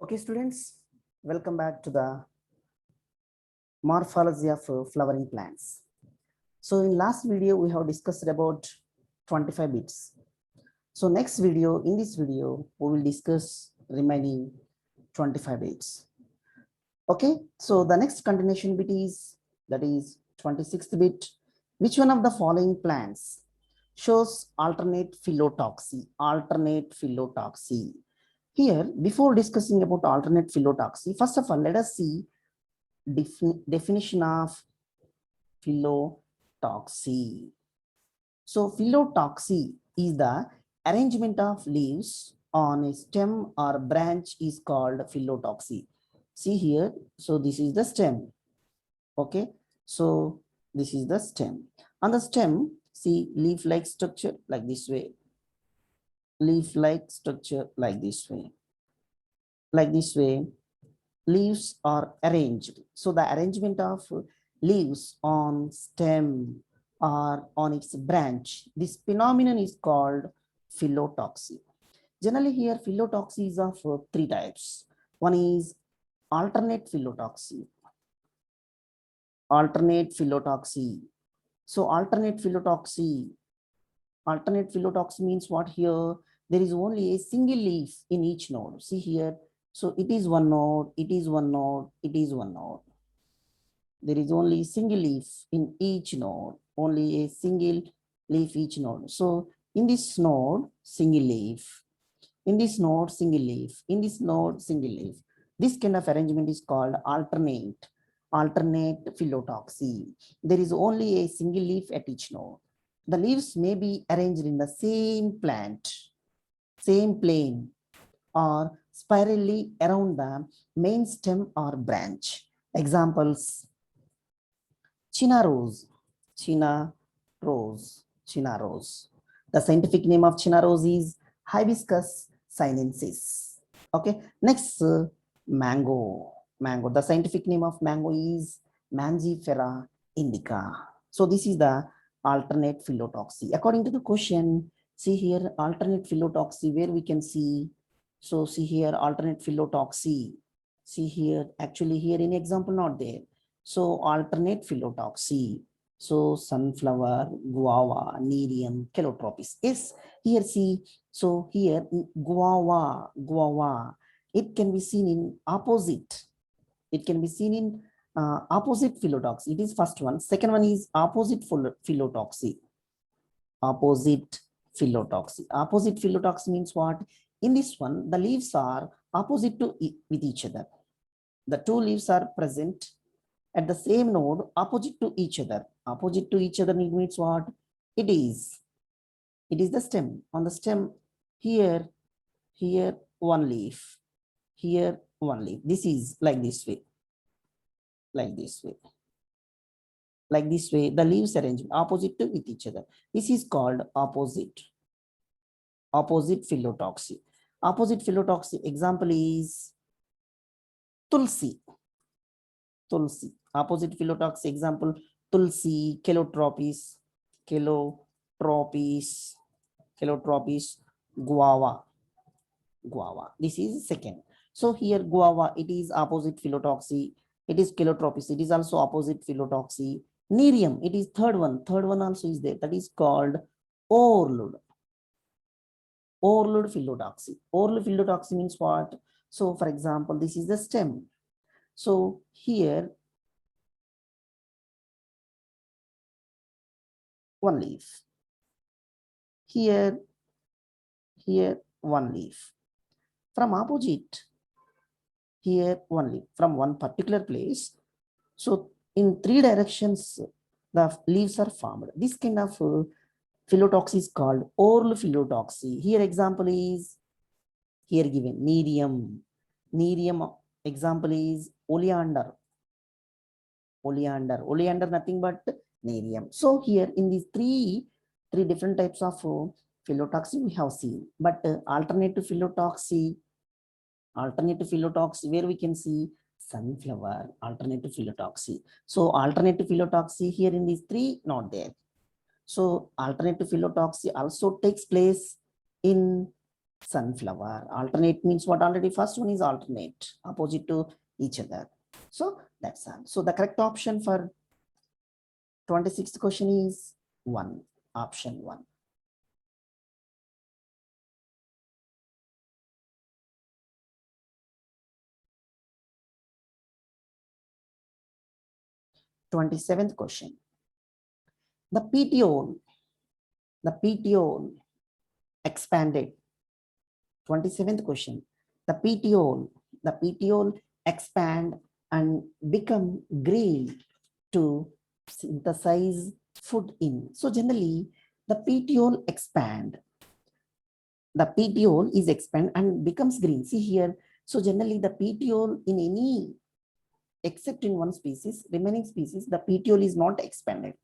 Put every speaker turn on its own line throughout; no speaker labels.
Okay, students, welcome back to the morphology of flowering plants. So in last video, we have discussed about 25 bits. So in this video, we will discuss remaining 25 bits. Okay, so the next continuation bit is, that is 26th bit. Which one of the following plants shows alternate phyllotoxy? Alternate phyllotoxy. Here, before discussing about alternate phyllotoxy, first of all, let us see definition of phyllotoxy. So phyllotoxy is the arrangement of leaves on a stem or branch is called phyllotoxy. See here, so this is the stem. Okay, so this is the stem. On the stem, see leaf-like structure like this way. Leaf-like structure like this way. Like this way, leaves are arranged. So the arrangement of leaves on stem or on its branch, this phenomenon is called phyllotoxy. Generally here, phyllotoxy is of three types. One is alternate phyllotoxy. Alternate phyllotoxy. So alternate phyllotoxy means what here? There is only a single leaf in each node. See here. So it is one node, it is one node, it is one node. There is only single leaf in each node, only a single leaf each node. So in this node, single leaf. In this node, single leaf. In this node, single leaf. This kind of arrangement is called alternate phyllotoxy. There is only a single leaf at each node. The leaves may be arranged in the same plant, same plane, or spirally around the main stem or branch. Examples: China rose, China rose, China rose. The scientific name of China rose is Hibiscus sinensis. Okay, next, mango. Mango. The scientific name of mango is Mangifera indica. So this is the alternate phyllotoxy. According to the question, see here alternate phyllotoxy, where we can see. So see here alternate phyllotoxy. See here, actually here in example not there. So alternate phyllotoxy. So sunflower, guava, nerium, calotropis. Yes, here see. So here guava, it can be seen in opposite. It can be seen in opposite phyllotoxy. It is first one. Second one is opposite phyllotoxy. Opposite phyllotoxy. Opposite phyllotoxy means what? In this one, the leaves are opposite to with each other. The two leaves are present at the same node opposite to each other. Opposite to each other means what? It is the stem. On the stem, here one leaf, here one leaf. This is like this way, like this way, like this way. The leaves arranged opposite to with each other. This is called opposite phyllotoxy. Opposite phyllotoxy example is tulsi. Tulsi. Opposite phyllotoxy example tulsi, calotropis, guava. This is second. So here guava, it is opposite phyllotoxy. It is calotropis. It is also opposite phyllotoxy. Nerium, it is third one. Third one also is there. That is called overload. Overload phyllotoxy. Overload phyllotoxy means what? So for example, this is the stem. So here one leaf. Here one leaf. From opposite, here one leaf from one particular place. So in three directions, the leaves are formed. This kind of phyllotoxy is called oral phyllotoxy. Here example is here given nerium. Nerium example is oleander. Oleander nothing but nerium. So here in these three different types of phyllotoxy we have seen, but alternative phyllotoxy, where we can see sunflower, alternative phyllotoxy. So alternative phyllotoxy here in these three not there. So alternative phyllotoxy also takes place in sunflower. Alternate means what? Already first one is alternate, opposite to each other. So that's all. So the correct option for 26th question is 1, option 1. Twenty-seventh question. The petiole expanded. 27th question. The petiole expand and become green to synthesize food in. So generally, the petiole expand. The petiole is expand and becomes green. See here. So generally, the petiole in any, except in one species, remaining species, the petiole is not expanded.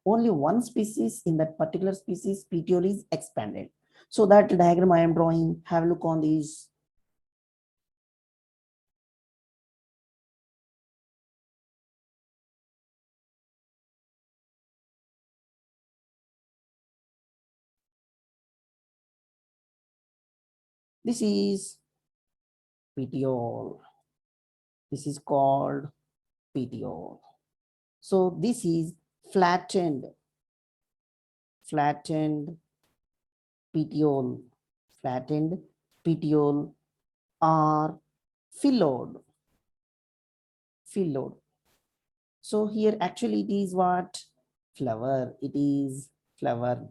Only one species, in that particular species, petiole is expanded. So that diagram I am drawing, have a look on these. This is petiole. This is called petiole. So this is flattened petiole, or phyllodes. So here actually it is what? Flower. It is flower.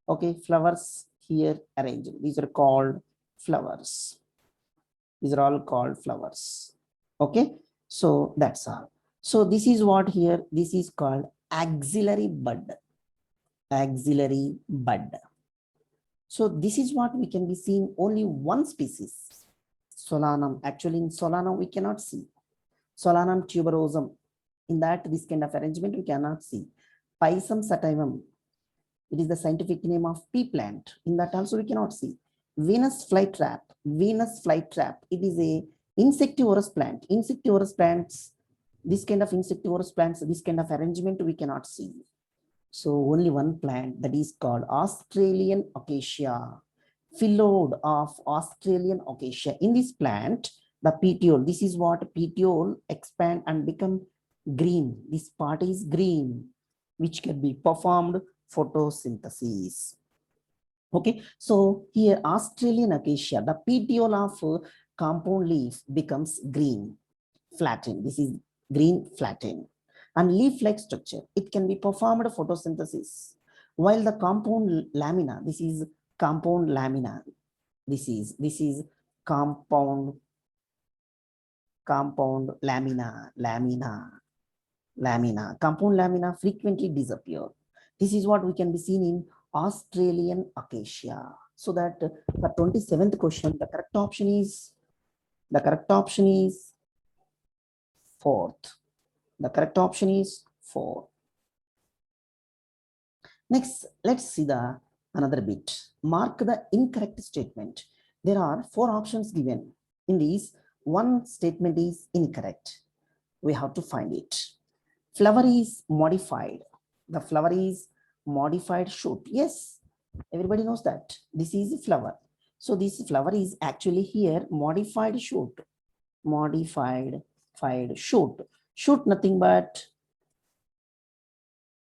Okay, flowers here arranged. These are called flowers. These are all called flowers. Okay, so that's all. So this is what here, this is called axillary bud. Axillary bud. So this is what we can be seeing only one species, Solanum. Actually in Solanum we cannot see. Solanum tuberosum. In that, this kind of arrangement we cannot see. Pisum sativum. It is the scientific name of pea plant. In that also we cannot see. Venus flytrap. It is a insectivorous plant. Insectivorous plants, this kind of insectivorous plants, this kind of arrangement we cannot see. So only one plant, that is called Australian acacia. Phyllodes of Australian acacia. In this plant, the petiole, this is what? Petiole expand and become green. This part is green, which can be performed photosynthesis. Okay, so here Australian acacia, the petiole of compound leaf becomes green, flattened. This is green flattened. And leaf-like structure, it can be performed photosynthesis. While the compound lamina, this is compound lamina. This is compound lamina. Compound lamina frequently disappear. This is what we can be seen in Australian acacia. So that the 27th question, the correct option is fourth. The correct option is 4. Next, let's see the another bit. Mark the incorrect statement. There are 4 options given. In these, one statement is incorrect. We have to find it. Flower is modified. The flower is modified shoot. Yes, everybody knows that. This is a flower. So this flower is actually here modified shoot. Modified shoot. Shoot nothing but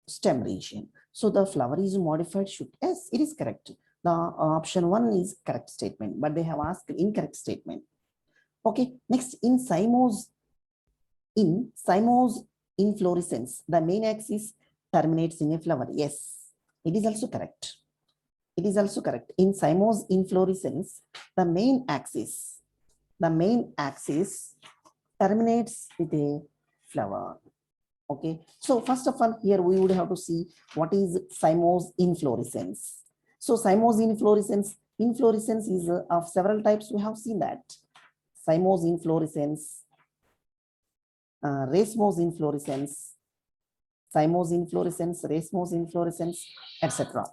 stem region. So the flower is modified shoot. Yes, it is correct. The option 1 is correct statement, but they have asked incorrect statement. Okay, next in cymose inflorescence, the main axis terminates in a flower. Yes, it is also correct. It is also correct. In cymose inflorescence, the main axis terminates with a flower. Okay, so first of all, here we would have to see what is cymose inflorescence. So cymose inflorescence is of several types. We have seen that cymose inflorescence, racemose inflorescence, cymose inflorescence, racemose inflorescence, etc.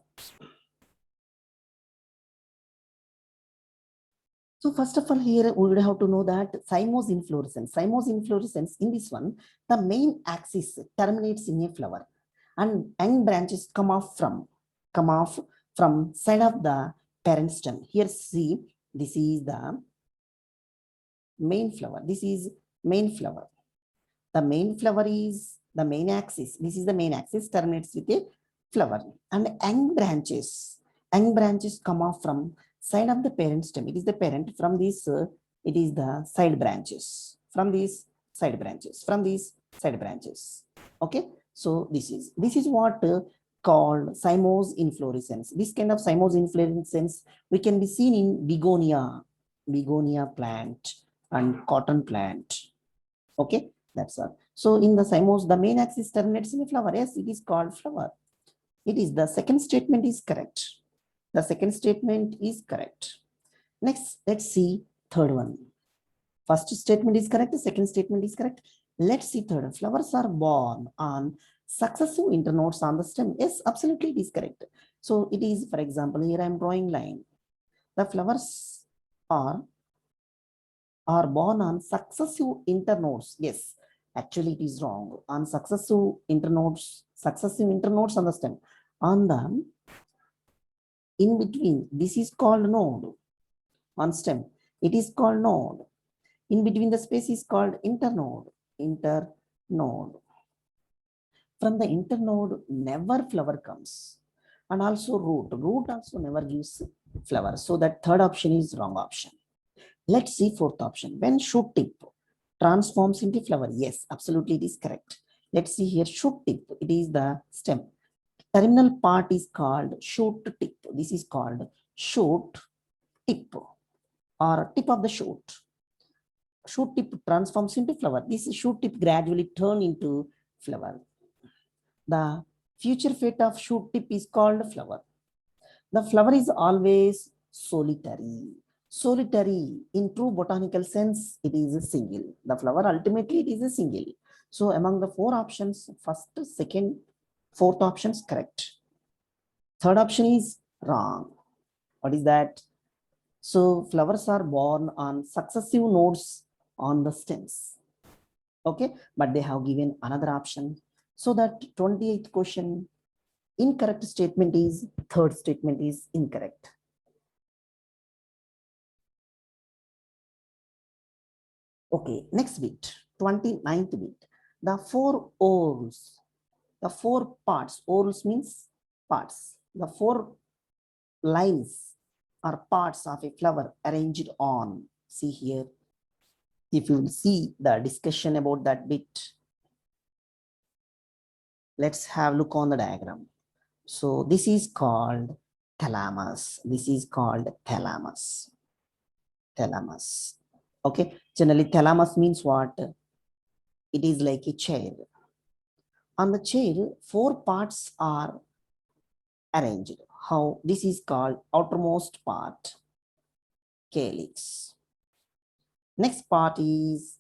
So first of all, here we would have to know that cymose inflorescence in this one, the main axis terminates in a flower and young branches come off from side of the parent stem. Here, see, this is the main flower. This is main flower. The main flower is the main axis. This is the main axis, terminates with a flower. And young branches come off from side of the parent stem. It is the parent. From this, it is the side branches. From these side branches. From these side branches. Okay. So this is what called cymose inflorescence. This kind of cymose inflorescence we can be seen in begonia plant and cotton plant. Okay, that's all. So in the cymose, the main axis terminates in a flower. Yes, it is called flower. It is the second statement is correct. The second statement is correct. Next, let's see third one. First statement is correct. The second statement is correct. Let's see third. Flowers are born on successive internodes on the stem. Yes, absolutely, it is correct. So it is, for example, here I am drawing line. The flowers are born on successive internodes. Yes, actually it is wrong. On successive internodes on the stem. On the in between, this is called node. On stem, it is called node. In between the space is called internode. From the internode, never flower comes. And also root also never gives flower. So that third option is wrong option. Let's see fourth option. When shoot tip transforms into flower. Yes, absolutely it is correct. Let's see here, shoot tip. It is the stem. Terminal part is called shoot tip. This is called shoot tip or tip of the shoot. Shoot tip transforms into flower. This shoot tip gradually turn into flower. The future fate of shoot tip is called flower. The flower is always solitary. Solitary, in true botanical sense, it is a single. The flower ultimately it is a single. So among the four options, first, second, fourth options correct. Third option is wrong. What is that? So flowers are born on successive nodes on the stems. Okay, but they have given another option. So that 28th question, incorrect statement is, third statement is incorrect. Okay, next bit, 29th bit. The four oars, the four parts, oars means parts. The four lines are parts of a flower arranged on. See here, if you see the discussion about that bit, let's have a look on the diagram. So this is called thalamus. This is called thalamus. Thalamus. Okay, generally thalamus means what? It is like a chair. On the chair, four parts are arranged. How? This is called outermost part, calyx. Next part is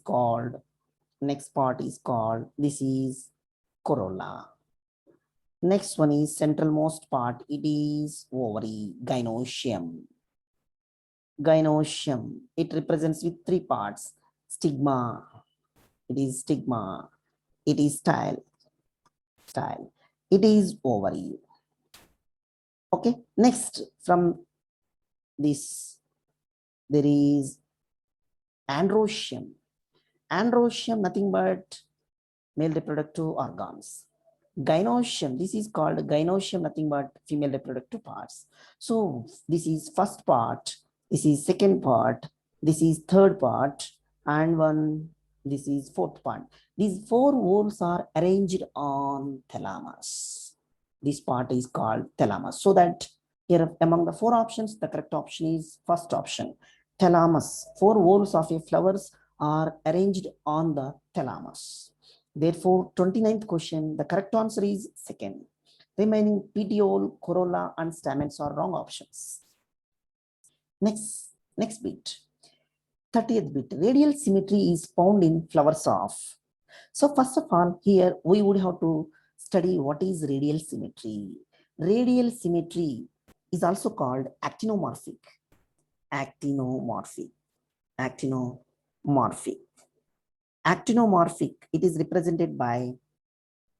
called, this is corolla. Next one is centralmost part, it is ovary, gynoecium. Gynoecium, it represents with three parts, stigma, it is stigma, it is style, it is ovary. Okay, next from this, there is androecium. Androecium, nothing but male reproductive organs. Gynoecium, this is called gynoecium, nothing but female reproductive parts. So this is first part, this is second part, this is third part, and this is fourth part. These four whorls are arranged on thalamus. This part is called thalamus. So that here among the four options, the correct option is first option, thalamus. Four whorls of a flowers are arranged on the thalamus. Therefore, 29th question, the correct answer is second. Remaining petiole, corolla, and stamens are wrong options. Next bit, 30th bit, radial symmetry is found in flowers of. So first of all, here we would have to study what is radial symmetry. Radial symmetry is also called actinomorphic. Actinomorphic. Actinomorphic, it is represented by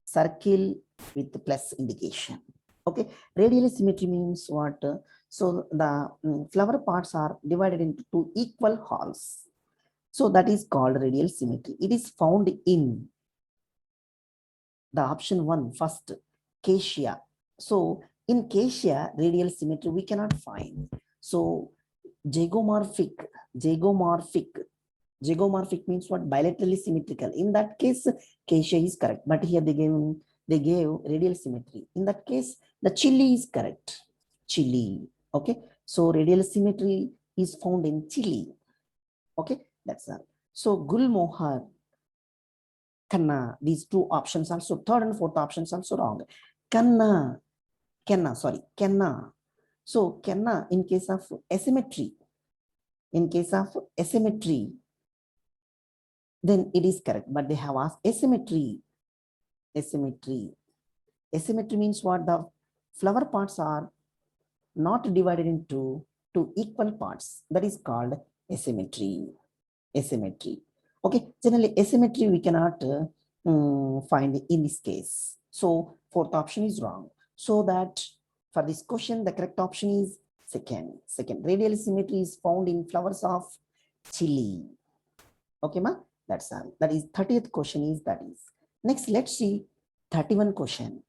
circle with plus indication. Okay, radial symmetry means what? So the flower parts are divided into two equal halves. So that is called radial symmetry. It is found in the option one first, cassia. So in cassia, radial symmetry we cannot find. So zygomorphic, zygomorphic, zygomorphic means what? Bilaterally symmetrical. In that case, cassia is correct. But here they gave radial symmetry. In that case, the chili is correct. Chili. Okay. So radial symmetry is found in chili. Okay, that's all. So Gulmohar, Kanna, these two options also, third and fourth options also wrong. Kanna, Kenna. So Kenna, in case of asymmetry, then it is correct. But they have asked asymmetry. Asymmetry means what? The flower parts are not divided into two equal parts. That is called asymmetry. Okay, generally asymmetry we cannot find in this case. So fourth option is wrong. So that for this question, the correct option is second. Radial symmetry is found in flowers of chili. Okay, ma? That's all. That is 30th question is that is. Next, let's see 31 question.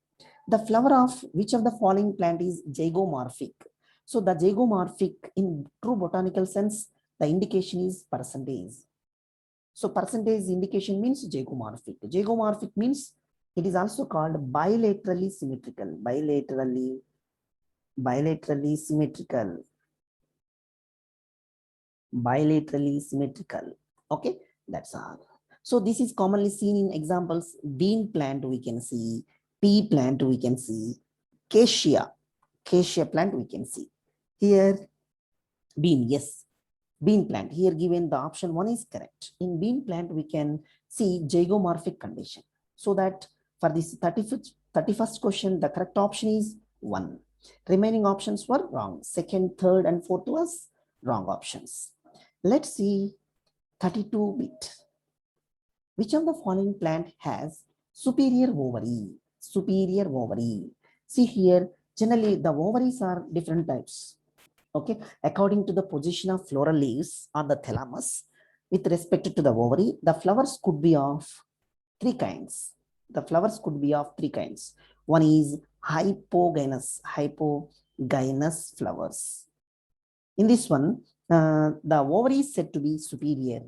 The flower of which of the following plant is zygomorphic? So the zygomorphic in true botanical sense, the indication is percentage. So percentage indication means zygomorphic. Zygomorphic means it is also called bilaterally symmetrical. Bilaterally symmetrical. Okay, that's all. So this is commonly seen in examples. Bean plant we can see, pea plant we can see, cassia plant we can see. Here, bean, yes, bean plant. Here given the option one is correct. In bean plant we can see zygomorphic condition. So that for this 31st question, the correct option is 1. Remaining options were wrong. Second, third, and fourth was wrong options. Let's see 32 bit. Which of the following plant has superior ovary? Superior ovary. See here, generally the ovaries are different types. Okay, according to the position of floral leaves on the thalamus, with respect to the ovary, the flowers could be of three kinds. One is hypogynous flowers. In this one, the ovary is said to be superior.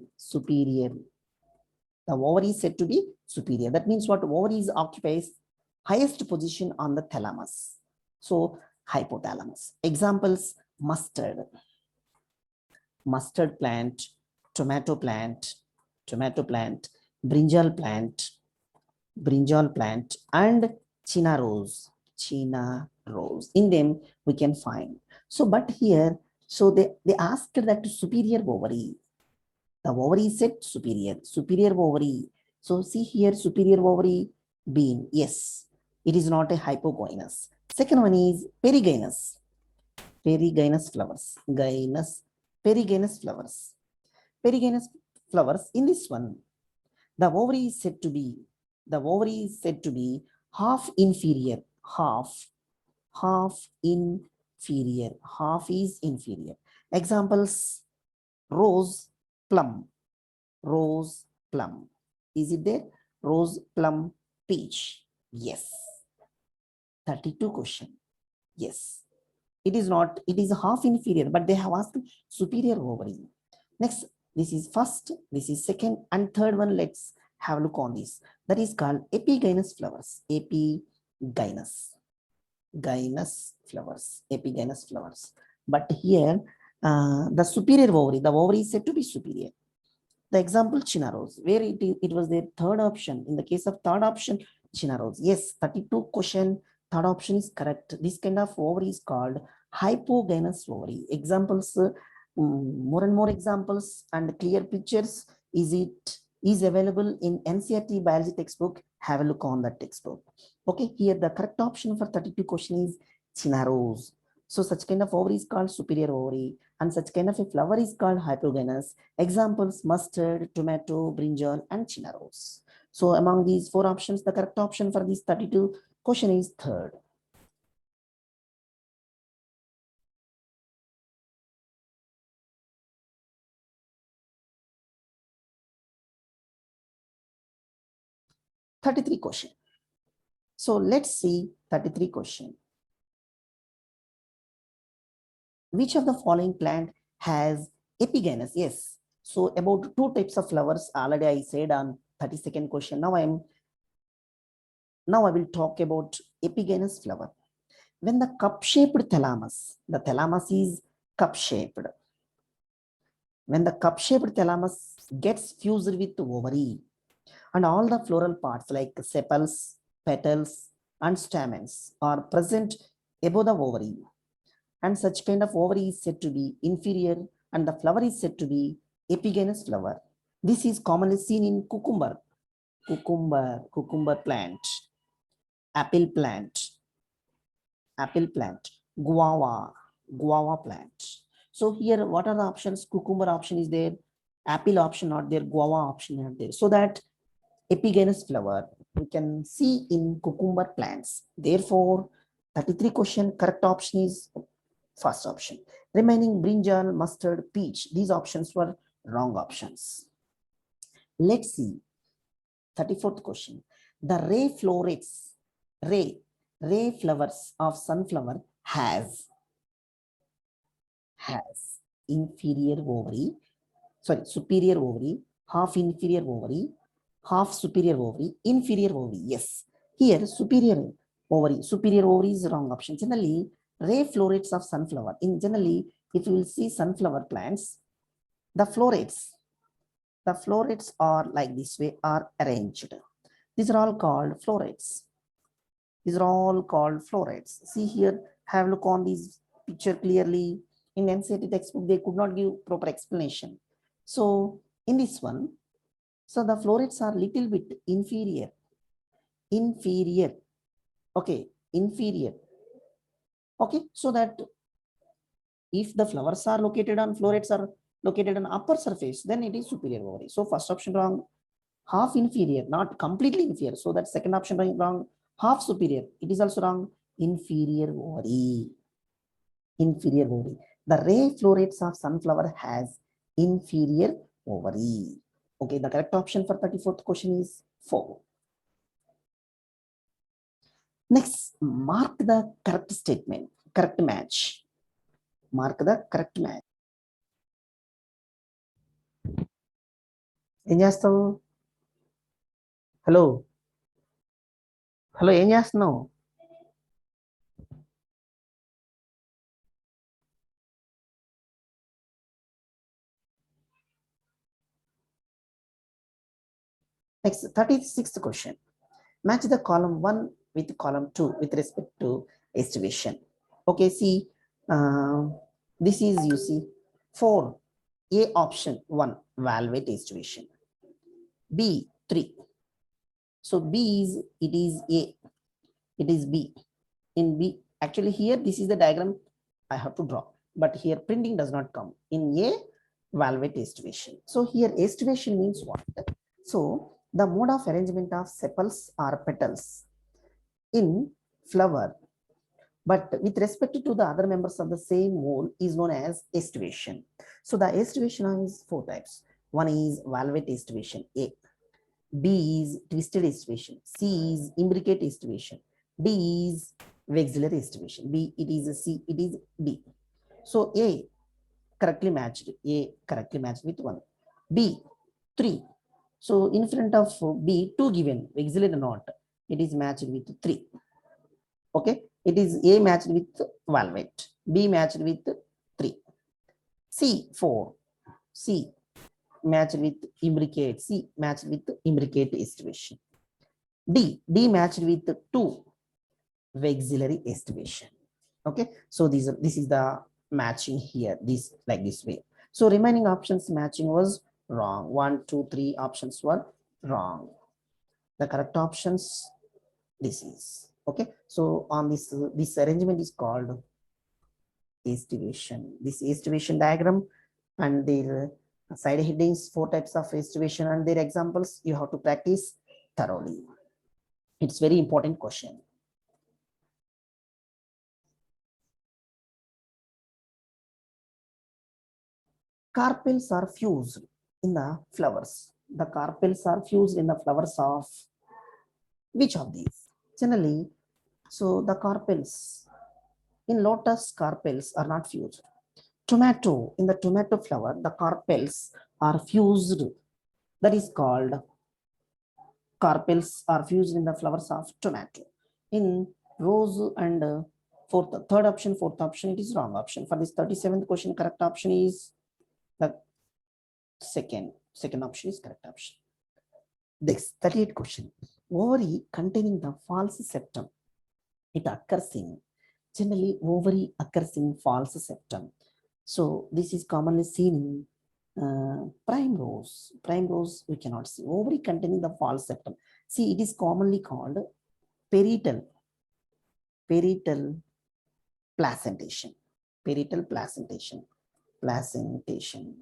The ovary is said to be superior. That means what? Ovaries occupies highest position on the thalamus. So hypothalamus. Examples: mustard plant, tomato plant, brinjal plant, and china rose. In them we can find. So, but here, so they asked that superior ovary. The ovary is said superior ovary. So see here, superior ovary, bean. Yes, it is not a hypogynous. Second one is perigynous flowers. Perigynous flowers. In this one, the ovary is said to be half inferior. Half is inferior. Examples: rose plum. Is it there? Rose plum peach. Yes. 32 question. Yes. It is not, it is half inferior, but they have asked superior ovary. Next, this is first, this is second, and third one. Let's have a look on this. That is called epigynous flowers. Epigynous flowers. But here, the superior ovary, the ovary is said to be superior. The example, china rose, where it was the third option. In the case of third option, china rose. Yes, 32 question, third option is correct. This kind of ovary is called hypogynous ovary. Examples, more and more examples and clear pictures is available in NCERT biology textbook. Have a look on that textbook. Okay, here the correct option for 32 question is china rose. So such kind of ovary is called superior ovary, and such kind of a flower is called hypogynous. Examples: mustard, tomato, brinjal, and china rose. So among these four options, the correct option for this 32 question is third. 33 question. So let's see 33 question. Which of the following plant has epigenous? Yes. So about two types of flowers already I said on 32nd question. Now I will talk about epigenous flower. When the cup-shaped thalamus, the thalamus is cup-shaped. When the cup-shaped thalamus gets fused with ovary and all the floral parts like sepals, petals, and stamens are present above the ovary, and such kind of ovary is said to be inferior and the flower is said to be epigenous flower. This is commonly seen in cucumber plant, apple plant, guava plant. So here, what are the options? Cucumber option is there, apple option not there, guava option not there. So that epigenous flower we can see in cucumber plants. Therefore, 33 question, correct option is first option. Remaining brinjal, mustard, peach. These options were wrong options. Let's see 34th question. The ray flowers of sunflower has inferior ovary, superior ovary, half inferior ovary, half superior ovary, inferior ovary. Yes, here superior ovary is wrong option. Generally, ray florets of sunflower. In generally, if you will see sunflower plants, the florets are like this way, are arranged. These are all called florets. See here, have a look on this picture clearly. In NCERT textbook, they could not give proper explanation. So in this one, so the florets are little bit inferior. Okay, inferior. Okay, so that if the flowers are located on florets are located on upper surface, then it is superior ovary. So first option wrong. Half inferior, not completely inferior. So that second option wrong. Half superior, it is also wrong. Inferior ovary. The ray florets of sunflower has inferior ovary. Okay, the correct option for 34th question is 4. Next, mark the correct statement, correct match. Mark the correct match. ఏం చేస్తావు? Hello ఏం చేస్తున్నావు? Next, 36th question. Match the column 1 with column 2 with respect to estimation. Okay, see, this is, you see, 4. A option 1, valvate estimation. B 3. So B is, it is A, it is B. In B, actually here this is the diagram I have to draw, but here printing does not come. In A, valvate estimation. So here estimation means what? So the mode of arrangement of sepals or petals in flower, but with respect to the other members of the same mole is known as estivation. So the estivation is 4 types. One is valvate estivation, A. B is twisted estivation. C is imbricate estivation. D is vexillary estivation. B, it is a C, it is D. So A correctly matched. A correctly matched with 1. B 3. So in front of B 2 given, vexillary not. It is matched with 3. Okay, it is A matched with valvate, B matched with 3. C 4. C matched with imbricate. C matched with imbricate estivation. D matched with 2, vexillary estivation. Okay, so this is the matching here, this like this way. So remaining options matching was wrong. 1, 2, 3 options were wrong. The correct options, this is. Okay, so on this arrangement is called estivation. This estivation diagram and their side headings, 4 types of estivation and their examples you have to practice thoroughly. It's very important question. Carpels are fused in the flowers. The carpels are fused in the flowers of Which of these? Generally, so the carpels in lotus, carpels are not fused. Tomato, in the tomato flower, the carpels are fused. That is called carpels are fused in the flowers of tomato. In rose and third option, fourth option, it is wrong option. For this 37th question, correct option is the second option is correct option. This 38th question, ovary containing the false septum, it occurs in, generally ovary occurs in false septum. So this is commonly seen in primrose. Primrose we cannot see. Ovary containing the false septum. See, it is commonly called parietal placentation. Parietal placentation. Placentation.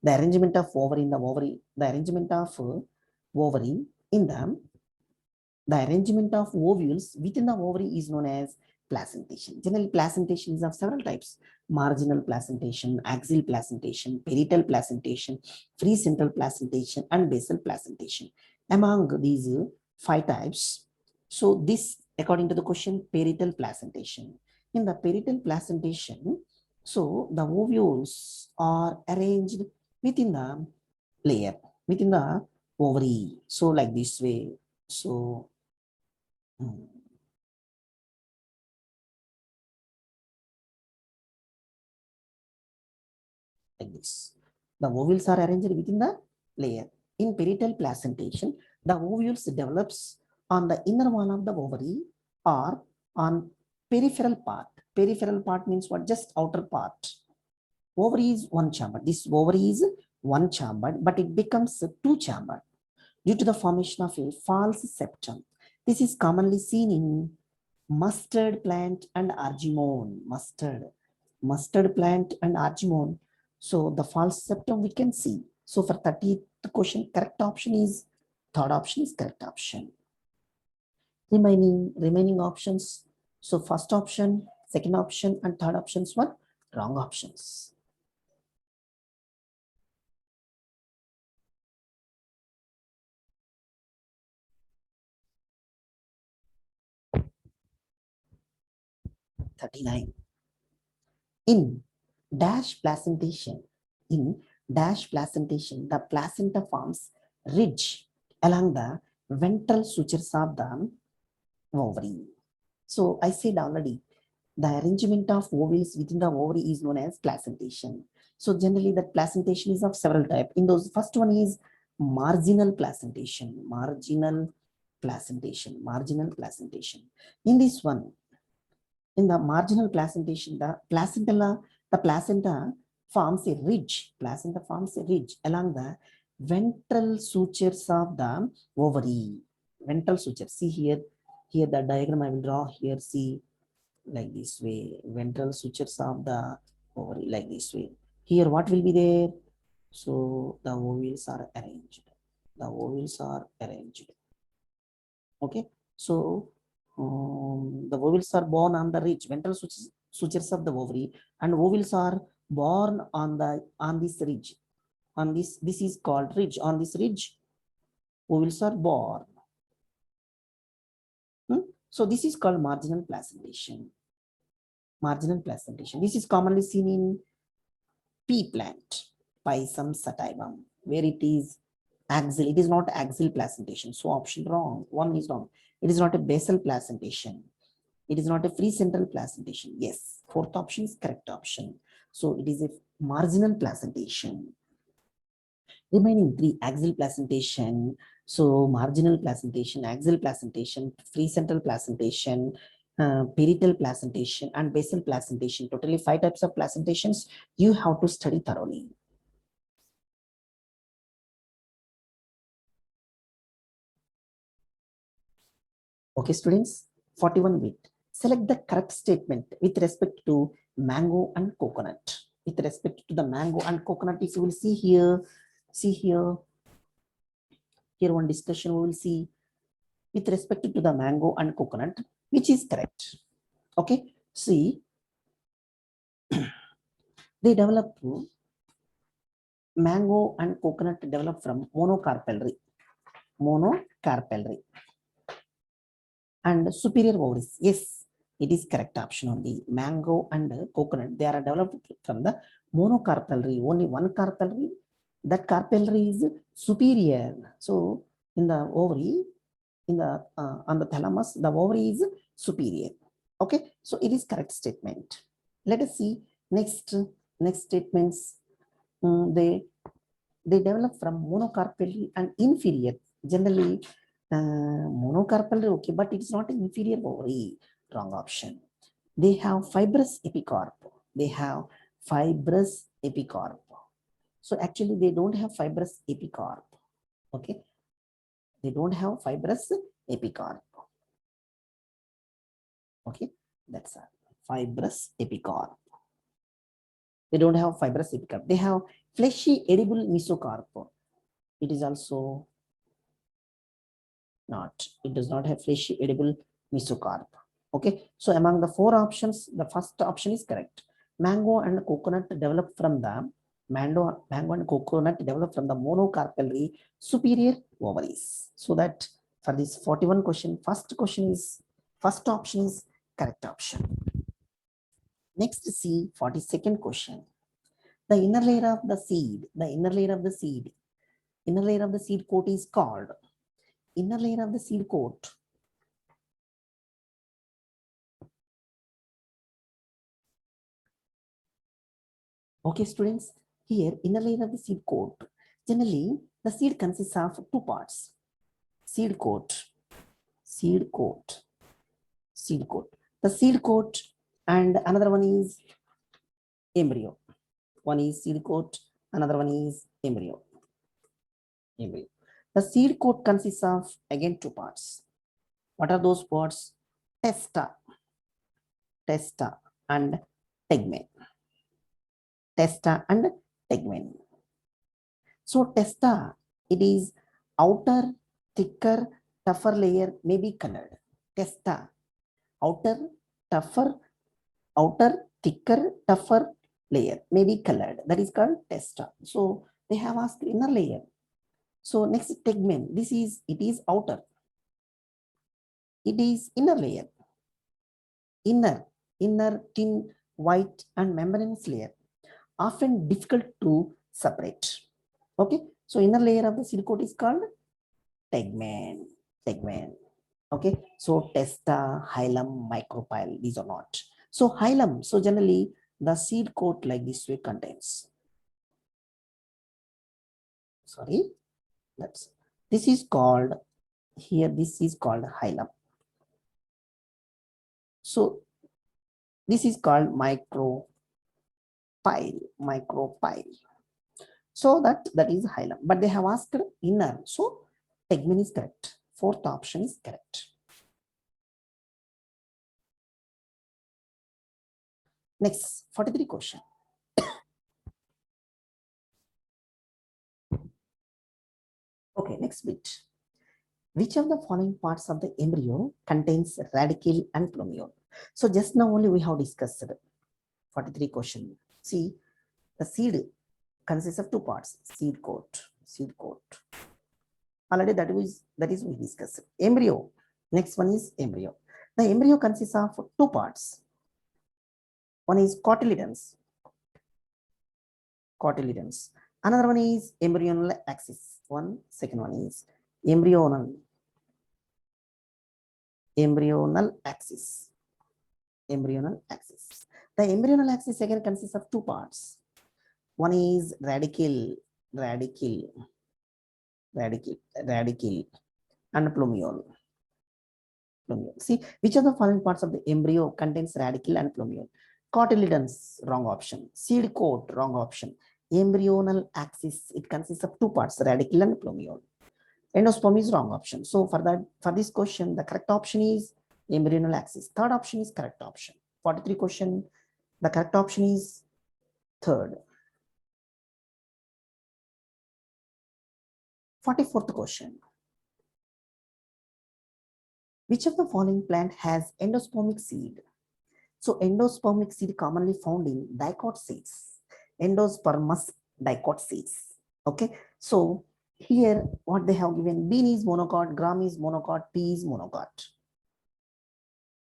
The arrangement of ovary in the ovary. The arrangement of ovary in the arrangement of ovules within the ovary is known as placentation. Generally, placentation is of several types: marginal placentation, axial placentation, parietal placentation, free central placentation, and basal placentation. Among these 5 types, so this, according to the question, parietal placentation. In the parietal placentation, so the ovules are arranged within the layer, within the ovary. So like this way. So like this. The ovules are arranged within the layer. In parietal placentation, the ovules develops on the inner wall of the ovary or on peripheral part. Peripheral part means what? Just outer part. Ovary is one chamber. This ovary is one chamber, but it becomes two chamber due to the formation of a false septum. This is commonly seen in mustard plant and argemone. Mustard plant and argemone. So the false septum we can see. So for 30th question, correct option is third option is correct option. Remaining options. So first option, second option, and third options were wrong options. In dash placentation, the placenta forms ridge along the ventral sutures of the ovary. So I said already, the arrangement of ovules within the ovary is known as placentation. So generally that placentation is of several types. In those, first one is marginal placentation. Marginal placentation. In this one, in the marginal placentation, the placenta forms a ridge. Placenta forms a ridge along the ventral sutures of the ovary. Ventral sutures. See here the diagram I will draw here. See, like this way, ventral sutures of the ovary, like this way. Here what will be there? So the ovules are arranged. Okay, so the ovules are born on the ridge, ventral sutures of the ovary, and ovules are born on this ridge. This is called ridge. On this ridge, ovules are born. So this is called marginal placentation. This is commonly seen in pea plant, Pisum sativum, where it is axial. It is not axial placentation. So option wrong. One is wrong. It is not a basal placentation. It is not a free central placentation. Yes, fourth option is correct option. So it is a marginal placentation. Remaining 3, axial placentation, so marginal placentation, axial placentation, free central placentation, parietal placentation, and basal placentation. Totally 5 types of placentations you have to study thoroughly. Okay, students, 41 bit. Select the correct statement with respect to mango and coconut. With respect to the mango and coconut, if you will see here, here one discussion we will see with respect to the mango and coconut, which is correct. Okay, see, they develop, mango and coconut develop from monocarpellary. and superior ovaries. Yes, it is correct option only. Mango and coconut, they are developed from the monocarpellary, only one carpellary. That carpellary is superior. So in the ovary, in the on the thalamus, the ovary is superior. Okay, so it is correct statement. Let us see next statements. They develop from monocarpellary and inferior. Generally, monocarpellary, okay, but it's not an inferior ovary. Wrong option. They have fibrous epicarp. They have fibrous epicarp. So actually, they don't have fibrous epicarp. Okay, they don't have fibrous epicarp. Okay, that's a fibrous epicarp. They don't have fibrous epicarp. They have fleshy edible mesocarp. It is also not. It does not have fleshy edible mesocarp. Okay, so among the four options, the first option is correct. Mango and coconut develop from the mango and coconut develop from the monocarpellary superior ovaries. So that for this 41 question, first option is correct option. Next, see 42nd question. The inner layer of the seed, inner layer of the seed coat is called inner layer of the seed coat. Okay, students, here inner layer of the seed coat. Generally, the seed consists of two parts: seed coat. The seed coat, and another one is embryo. One is seed coat, another one is embryo. The seed coat consists of again two parts. What are those parts? Testa and tegmen. So testa, it is outer, thicker, tougher layer may be colored. Testa, outer, thicker, tougher layer may be colored. That is called testa. So they have asked inner layer. So next tegmen, it is outer. It is inner layer. Inner, thin, white and membranous layer, often difficult to separate. Okay, so inner layer of the seed coat is called tegmen. Okay, so testa, hilum, micropyle, these are not. So hilum, so generally the seed coat like this way contains. This is called hilum. So this is called micropyle. So that is hilum, but they have asked inner. So tegmen is correct. Fourth option is correct. Next, 43 question. Okay, next bit. Which of the following parts of the embryo contains radicule and plumule? So just now only we have discussed 43 question. See, the seed consists of two parts: seed coat. Already that is we discussed. Embryo. Next one is embryo. The embryo consists of two parts. One is cotyledons. Another one is embryonal axis. Second one is embryonal axis. The embryonal axis again consists of two parts. One is radicule and plumule. See, which of the following parts of the embryo contains radicule and plumule? Cotyledons, wrong option. Seed coat, wrong option. Embryonal axis, it consists of two parts, radicule and plumule. Endosperm is wrong option. So for this question, the correct option is embryonal axis. Third option is correct option. 43 question, the correct option is third. 44th question. Which of the following plant has endospermic seed? So endospermic seed commonly found in dicot seeds. Endospermous dicot seeds. Okay. So here what they have given: bean is monocot, gram is monocot, pea is monocot.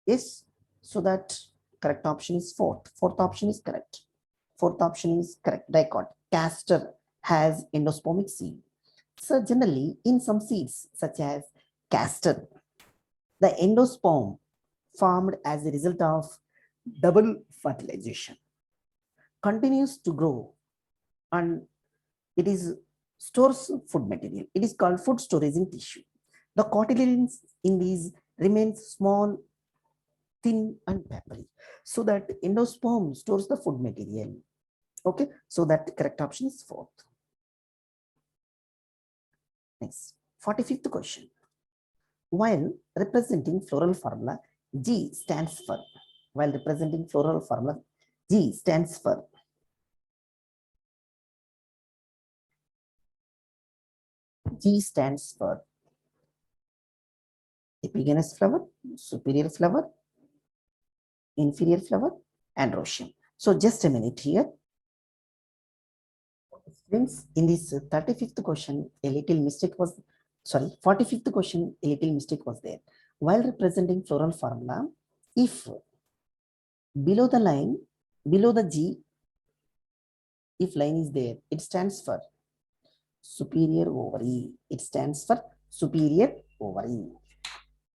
Yes, so that correct option is fourth. Fourth option is correct. Fourth option is correct. Dicot. Castor has endospermic seed. So generally, in some seeds, such as castor, the endosperm formed as a result of double fertilization continues to grow, and it is stores food material. It is called food storaging tissue. The cotyledons in these remain small, thin, and papery, so that endosperm stores the food material. Okay, so that correct option is fourth. Next, 45th question. While representing floral formula, G stands for. While representing floral formula, G stands for. G stands for epigenous flower, superior flower, inferior flower, androecium. So just a minute here. Friends, in this 35th question, a little mistake was, sorry, 45th question, a little mistake was there. While representing floral formula, if below the line, below the G, if line is there, it stands for superior ovary. It stands for superior ovary.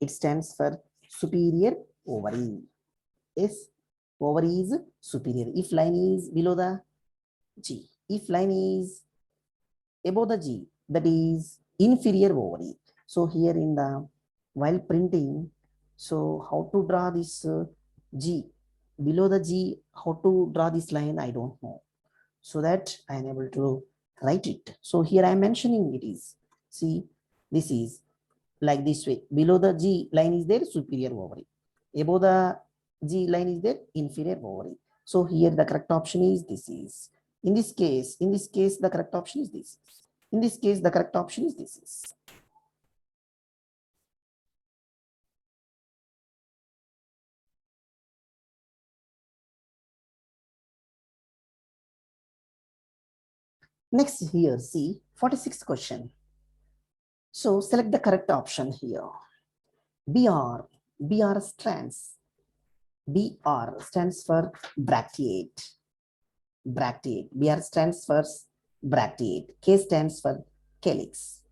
It stands for superior ovary. Yes, ovary is superior. If line is below the G, if line is above the G, that is inferior ovary. So here in the, while printing, so how to draw this G? Below the G, how to draw this line, I don't know. So that I am able to write it. So here I am mentioning it is, see, this is like this way. Below the G line is there, superior ovary. Above the G line is there, inferior ovary. So here the correct option is this is. In this case, the correct option is this. In this case, the correct option is this is. Next here, see, 46th question. So select the correct option here. BR strands. BR stands for bracteate. Bracteate. BR stands for bracteate. K stands for calyx.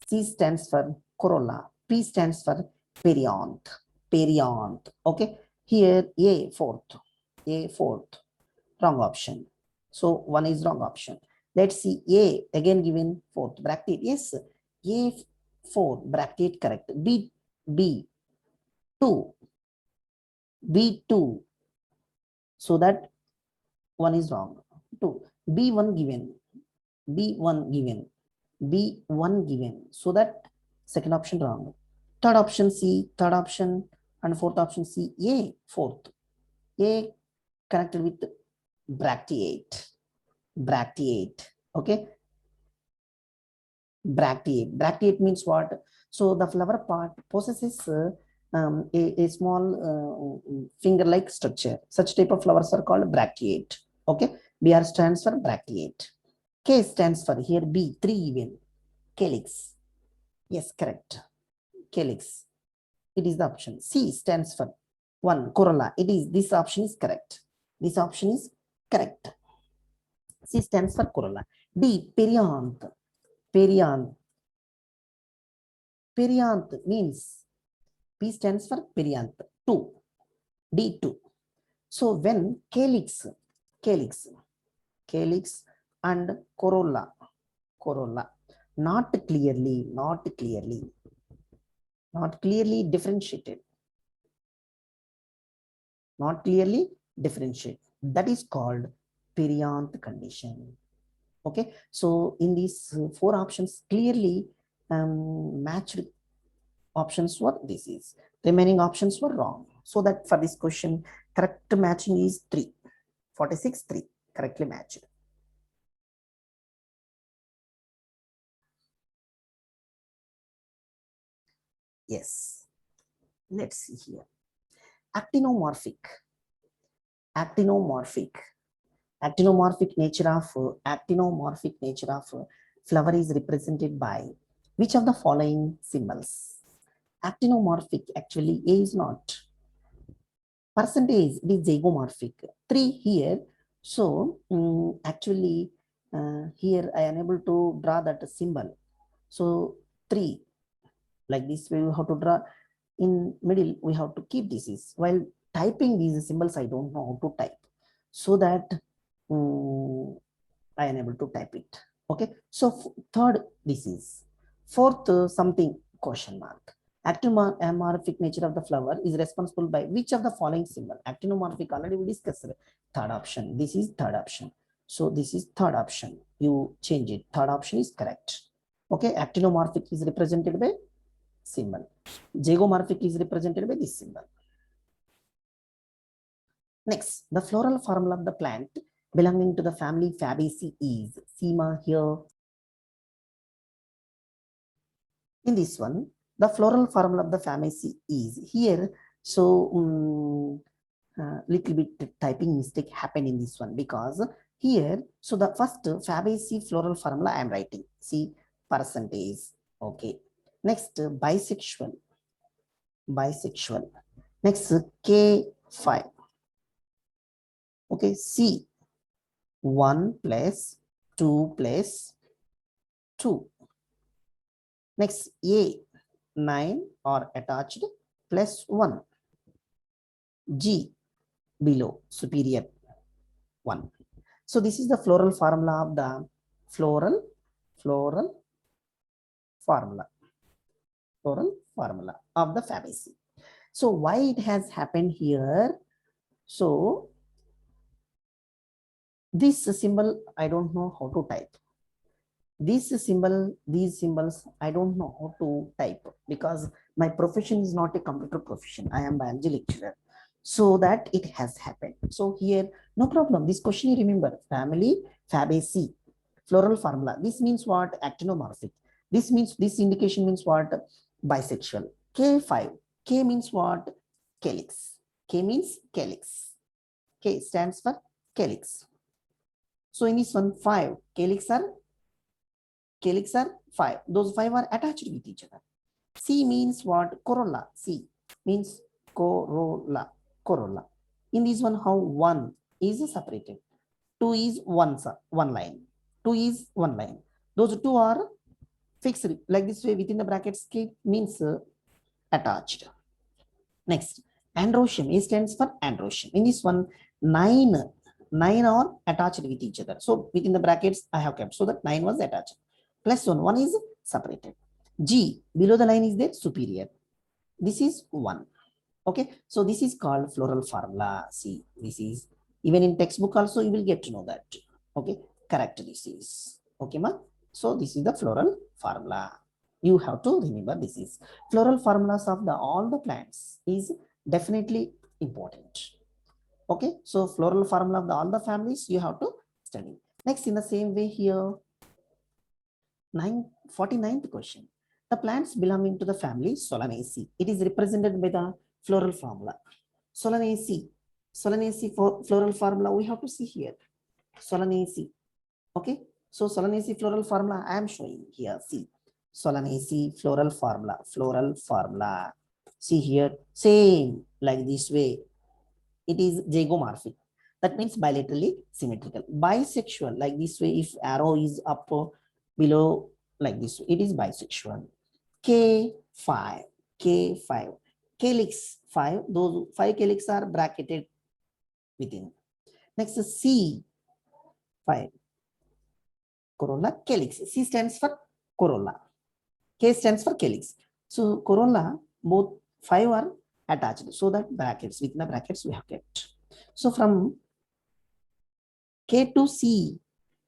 C stands for corolla. P stands for perianth. Perianth. Okay. Here A fourth. A fourth. Wrong option. So one is wrong option. Let's see A again given fourth bracteate. Yes. A four bracteate correct. B two. B2. So that one is wrong. 2. B1 given. B1 given. B1 given. So that second option wrong. Third option C, third option, and fourth option C, A, fourth. A connected with bracteate. Bracteate. Okay. Bracteate. Bracteate means what? So the flower part possesses a small finger-like structure. Such type of flowers are called bracteate. Okay. BR stands for bracteate. K stands for here B, 3 even. Calyx. Yes, correct. Calyx. It is the option. C stands for 1, corolla. It is, this option is correct. This option is correct. C stands for corolla. D, perianth. Perianth. Perianth means P stands for perianth. 2. D2. So when calyx and corolla, not clearly differentiated, that is called perianth condition. Okay, so in these 4 options, clearly matched options were this is. Remaining options were wrong. So that for this question, correct matching is 3. 46, 3. Correctly matched. Yes. Let's see here. Actinomorphic nature of flower is represented by which of the following symbols? Actinomorphic, actually A is not. Percentage, it is zygomorphic. 3 here. So actually here I am able to draw that symbol. So 3, like this way we have to draw. In middle we have to keep this is, while typing these symbols I don't know how to type, so that I am able to type it. Okay, so third this is. Fourth something question mark. Actinomorphic nature of the flower is responsible by which of the following symbol? Actinomorphic already we discussed. Third option. This is third option. So this is third option. You change it. Third option is correct. Okay, actinomorphic is represented by symbol. Zygomorphic is represented by this symbol. Next, the floral formula of the plant belonging to the family Fabaceae is. Seema here. In this one, the floral formula of the Fabaceae is here. So, little bit typing mistake happened in this one, because here, so the first Fabaceae floral formula I am writing. See, percentage. Okay. Next, bisexual. Bisexual. Next, K5. Okay, C 1 plus 2 plus 2. Next, A 9 or attached plus 1. G below superior 1. So this is the floral formula of the floral formula of the Fabaceae. So why it has happened here? So this symbol I don't know how to type. These symbols I don't know how to type, because my profession is not a computer profession. I am biology lecturer. So that it has happened. So here, no problem. This question you remember, family Fabaceae, floral formula. This means what? Actinomorphic. This means, this indication means what? Bisexual. K5. K means what? Calyx. K means calyx. K stands for calyx. So in this one, 5 calyx are 5. Those 5 are attached with each other. C means what? Corolla. C means corolla. In this one, how 1 is separated. 2 is one line. 2 is one line. Those 2 are fixed like this way within the brackets. K means attached. Next, androecium. A stands for androecium. In this one, 9 are attached with each other. So within the brackets I have kept, so that 9 was attached. Plus 1 is separated. G below the line is there, superior. This is 1. Okay, so this is called floral formula. See, this is even in textbook also you will get to know that. Okay, correct this is. Okay, ma. So this is the floral formula. You have to remember this is floral formulas of the all the plants is definitely important. Okay, so floral formula of the all the families you have to study. Next, in the same way here, 49th question. The plants belonging to the family Solanaceae. It is represented by the floral formula. Solanaceae for floral formula we have to see here. Solanaceae. Okay, so Solanaceae floral formula I am showing here. See, Solanaceae floral formula. See here, same like this way. It is zygomorphic. That means bilaterally symmetrical. Bisexual, like this way, if arrow is up below like this, it is bisexual. K5, calyx 5, those 5 calyx are bracketed within. Next is C5, corolla, calyx. C stands for corolla, K stands for calyx. So corolla, both 5 are attached, so that brackets, within the brackets we have kept. So from K to C,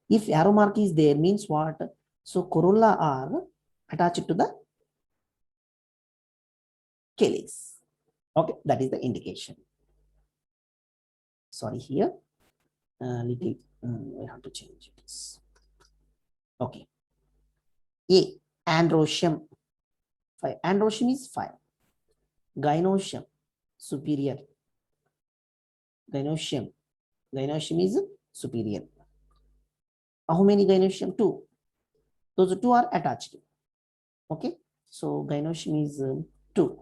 if arrow mark is there, means what? So corolla are attached to the calyx. Okay, that is the indication. Sorry, here little we have to change it. Okay. A, androecium 5. Androecium is 5. Gynoecium superior. Gynoecium is superior. How many gynoecium? 2. Those 2 are attached. Okay, so gynoecium is 2.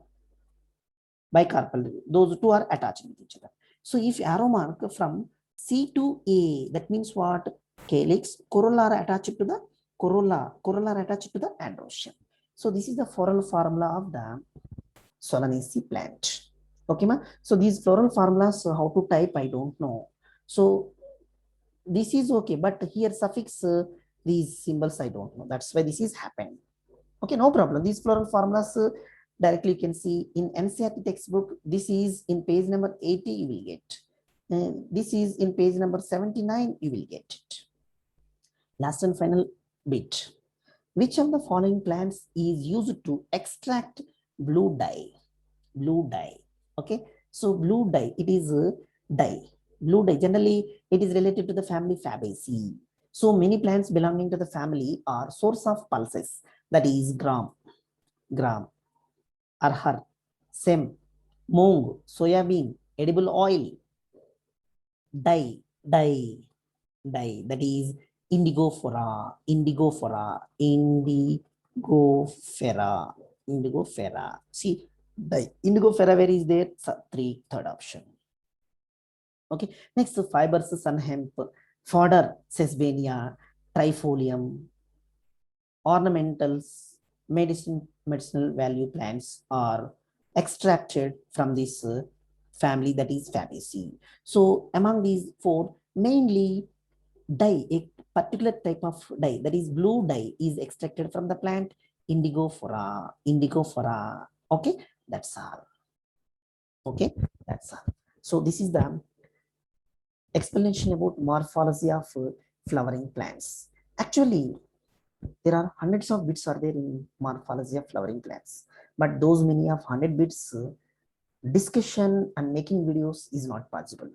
bicarpal, those two are attached with each other. So if arrow mark from C to A, that means what? Calyx, corolla are attached to the corolla are attached to the androecium. So this is the floral formula of the Solanaceae plant. Okay, ma? So these floral formulas, how to type, I don't know. So this is okay, but here suffix these symbols, I don't know. That's why this is happened. Okay, no problem. These floral formulas directly you can see in NCERT textbook. This is in page number 80, you will get. This is in page number 79, you will get it. Last and final bit. Which of the following plants is used to extract blue dye? Blue dye. Okay, so blue dye, it is a dye. Blue dye, generally it is related to the family Fabaceae. So many plants belonging to the family are source of pulses, that is gram, arhar, sem, moong, soybean, edible oil, dye, that is indigofera, indigofera. See, dye, indigofera, where is there? Third option. Okay, next fibers, sun hemp, fodder, sesbania, trifolium, ornamentals, medicinal value plants are extracted from this family, that is Fabaceae. So among these four, mainly dye, a particular type of dye, that is blue dye, is extracted from the plant indigofera. Okay, that's all. Okay, that's all. So this is the explanation about morphology of flowering plants. Actually, there are hundreds of bits are there in morphology of flowering plants, but those many of 100 bits discussion and making videos is not possible.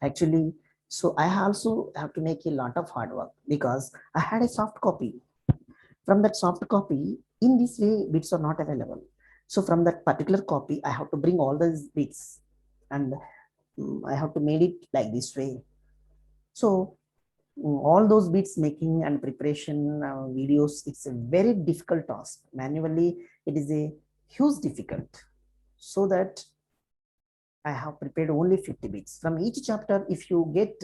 Actually, so I also have to make a lot of hard work because I had a soft copy. From that soft copy, in this way, bits are not available. So from that particular copy, I have to bring all these bits and I have to make it like this way. So all those bits making and preparation videos, it's a very difficult task. Manually, it is a huge difficult. So that I have prepared only 50 bits. From each chapter, if you get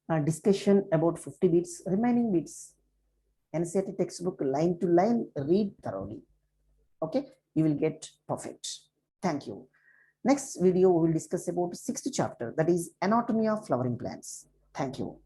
a discussion about 50 bits, remaining bits, NCERT textbook line to line, read thoroughly. Okay, you will get perfect. Thank you. Next video, we will discuss about 6th chapter, that is anatomy of flowering plants. Thank you.